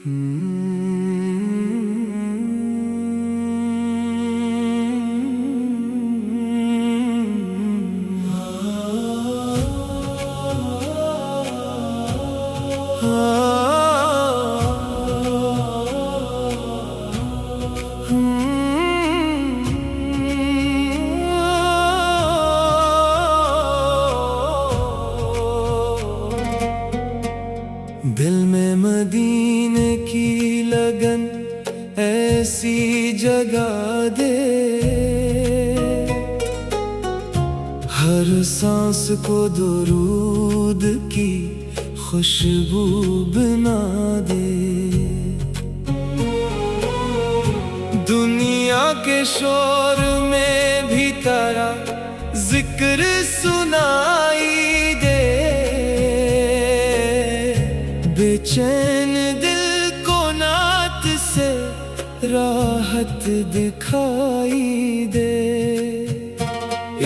دل میں مدینے کی لگن ایسی جگہ دے، ہر سانس کو درود کی خوشبو بنا دے۔ دنیا کے شور میں بھی تیرا ذکر سنائی دے، بے چین دل کو نعت سے راحت دکھائی دے۔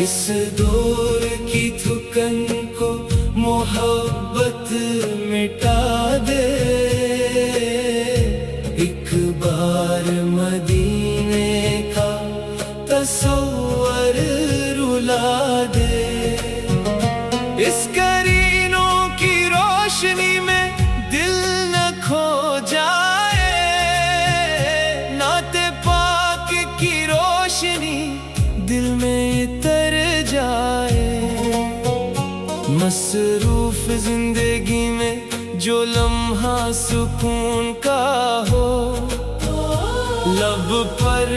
اس دور کی تھکن کو محبت مٹا دے، ایک بار مدینے کا تصور رلا دے۔ اس کرینوں کی روشنی میں دل نہ کھو جائے، نعت پاک کی روشنی دل میں اتر جائے۔ مصروف زندگی میں جو لمحہ سکون کا ہو، لب پر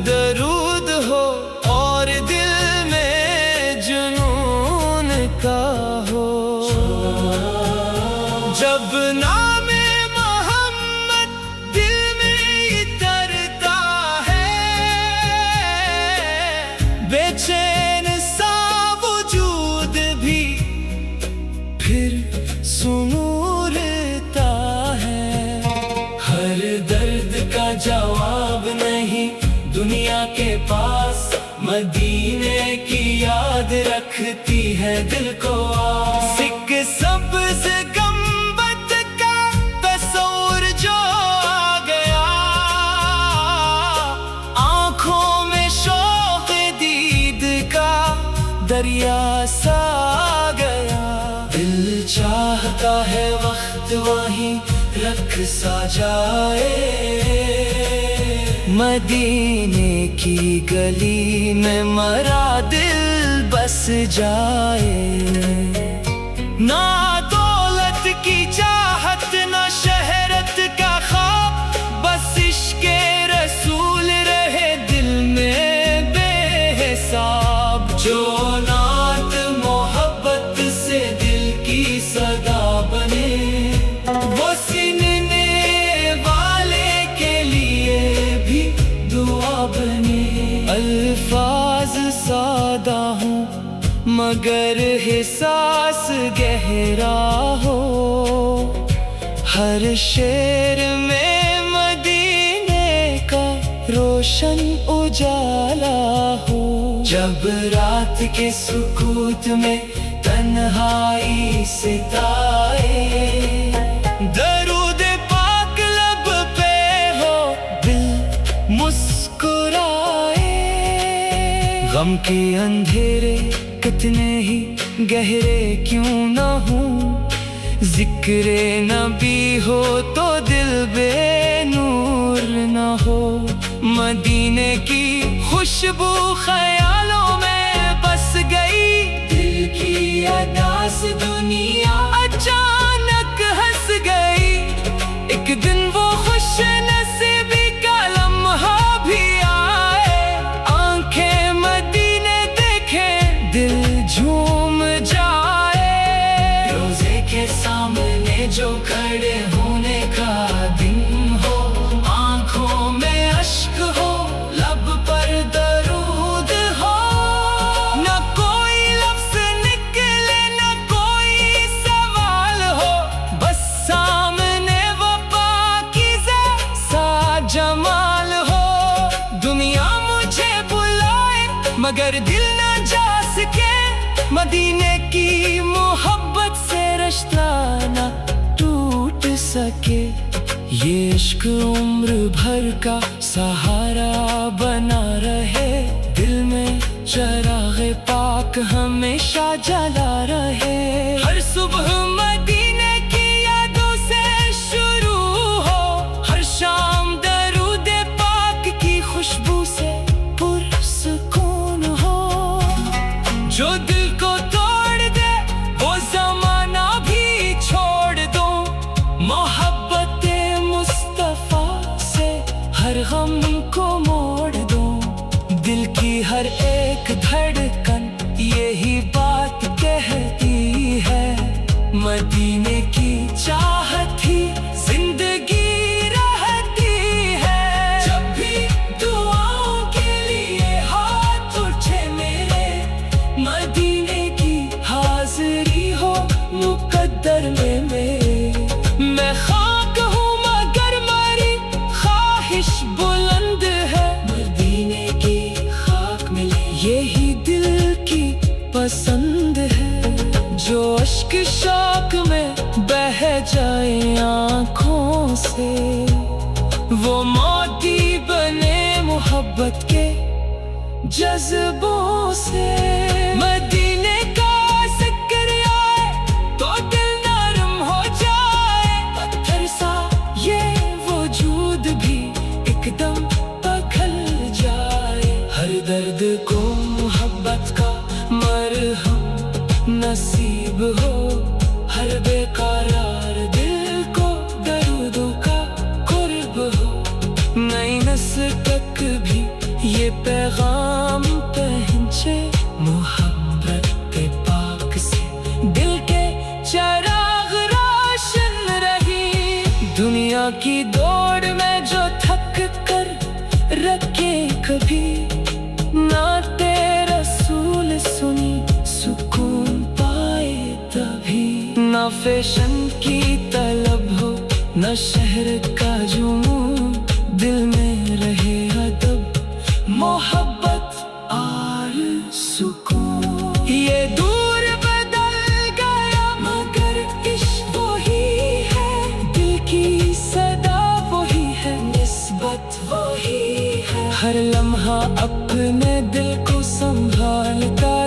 درود ہو اور دل میں جنون کا ہو۔ جب نام محمد دل میں اترتا ہے، بے چین سا وجود بھی پھر سنورتا ہے۔ ہر درد کا جواب نہیں دنیا کے پاس، مدینے کی یاد رکھتی ہے دل کو آس۔ ایک سبز گنبد کا تصور جو آ گیا، آنکھوں میں شوق دید کا دریا سا آ گیا۔ دل چاہتا ہے وقت وہیں رکھ سا جائے، مدینے کی گلی میں مرا دل بس جائے۔ نہ دولت کی چاہت نہ شہرت کا خواب، بس عشق رسول رہے دل میں بے حساب۔ جو نعت محبت سے دل کی صدا بنے، وہ سننے والے کے لیے بھی دعا بنے۔ الفاظ سادہ ہوں مگر احساس گہرا ہو، ہر شعر میں مدینے کا روشن اجالا ہو۔ جب رات کے سکوت میں تنہائی ستائے، درود پاک لب پہ ہو دل مسکرائے۔ غم کے اندھیرے کتنے ہی گہرے کیوں نہ ہوں، ذکر نبی ہو تو دل بے نور نہ ہو۔ مدینے کی خوشبو خیالوں میں بس گئی، دل کی اداس دنیا اچانک ہنس گئی۔ ایک دن وہ خوش نصیبی کا لمحہ بھی آئے، آنکھیں مدینے دیکھیں دل جھوم جائے۔ روزے کے سامنے جو کھڑے ہونے کا دن ہو، آنکھوں میں اشک ہو لب پر درود ہو، نہ کوئی لفظ نکلے نہ کوئی سوال ہو، بس سامنے وہ پاکیزہ سا جمال ہو۔ دنیا مجھے بلائے مگر دل نہ جا سکے، مدینے کی محبت سے رشتہ نہ ٹوٹ سکے۔ یہ عشق عمر بھر کا سہارا بنا رہے، دل میں چراغ پاک ہمیشہ جلا رہے۔ ہر صبح مدینے کی یادوں سے شروع ہو، ہر شام درود پاک کی خوشبو سے پرسکون ہو۔ جو دل کو توڑ دے وہ زمانہ بھی چھوڑ دو، محبت مصطفیٰ سے ہر غم کو موڑ دو۔ دل کی ہر ایک دھڑکن یہی بات کہتی ہے، مدینے کی چاہت ہی زندگی رہتی ہے۔ جب بھی دعاؤں کے لیے ہاتھ اٹھے میرے، مدینے کی حاضری ہو مقدر میں میں خاک ہوں مگر میری خواہش بلند ہے، مدینے کی خاک ملی یہی دل کی پسند ہے۔ جو اشک شوق میں بہہ جائے آنکھوں سے، وہ موتی بنے محبت کے جذبوں سے۔ مدینے کا ذکر آئے تو دل نرم ہو جائے، پتھر سا یہ وجود بھی ایک دم پگھل جائے۔ ہر درد کو محبت کا مرہم نصیب ہو، ہر بے قرار دل کو درودوں کا قرب ہو۔ نئی نسل تک بھی یہ پیغام پہنچے، محبت پاک سے دل کے چراغ روشن رہی۔ دنیا کی دوڑ میں جو تھک کر رکے کبھی، نعت رسول سنی سکون پائے تبھی۔ نہ فیشن کی طلب ہو نہ شہر کا جنون، دل میں رہے ادب محبت اور سکون۔ یہ دور بدل گیا مگر عشق وہی ہے، دل کی صدا وہی ہے، نسبت وہی ہے۔ ہر لمحہ اپنے دل کو سنبھال کر